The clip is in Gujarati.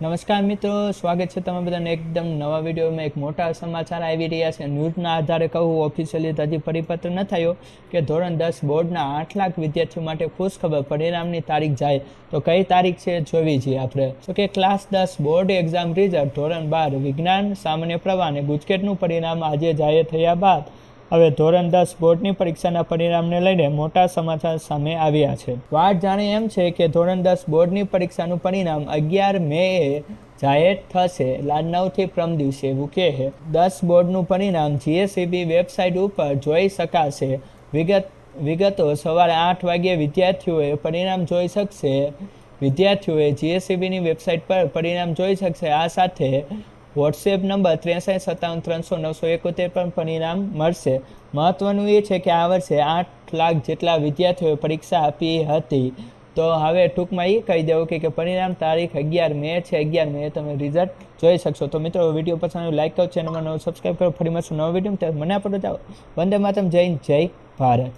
નમસ્કાર મિત્રો, સ્વાગત છે તમે બધાને એકદમ નવા વિડીયોમાં। એક મોટા સમાચાર આવી રહ્યા છે। ન્યૂઝના આધારે કહું, ઓફિશિયલી હજી પરિપત્ર ન થયો કે ધોરણ 10 બોર્ડના 8 લાખ વિદ્યાર્થીઓ માટે ખુશ ખબર, પરિણામની તારીખ જાય તો કઈ તારીખ છે જોવી જોઈએ આપણે। તો કે ક્લાસ 10 બોર્ડ એક્ઝામ રિઝલ્ટ ધોરણ 12 વિજ્ઞાન સામાન્ય પ્રવાહ અને ગુજકેટનું પરિણામ આજે જાહેર થયા બાદ હવે ધોરણ 10 બોર્ડની પરીક્ષાના પરિણામને લઈને મોટા સમાચાર સામે આવ્યા છે। વાત જાણે એમ છે કે ધોરણ 10 બોર્ડની પરીક્ષાનું પરિણામ 11 મેએ જાહેર થશે। 9થી પ્રમ દિવસે એવું કહે છે। 10 બોર્ડનું પરિણામ GSEB વેબસાઇટ ઉપર જોઈ શકાશે। વિગતો સવારે 8 વાગ્યે વિદ્યાર્થીઓએ પરિણામ જોઈ શકશે। વિદ્યાર્થીઓએ GSEBની વેબસાઇટ પર પરિણામ જોઈ શકશે। આ સાથે વોટ્સએપ નંબર 6357300971 પર પરિણામ મળશે। મહત્વનું એ છે કે આ વર્ષે 8 લાખ જેટલા વિદ્યાર્થીઓએ પરીક્ષા આપી હતી। તો હવે ટૂંકમાં એ કહી દેવું કે પરિણામ તારીખ 11 મે છે। 11 મે તમે રિઝલ્ટ જોઈ શકશો। તો મિત્રો, વિડીયો પસંદ આવ્યો લાઈક કરો, ચેનલમાં નવો સબસ્ક્રાઈબ કરો। ફરી મળશું નવા વિડીયો, ત્યારે મને આપો જાઓ। વંદે માતરમ, જય ભારત।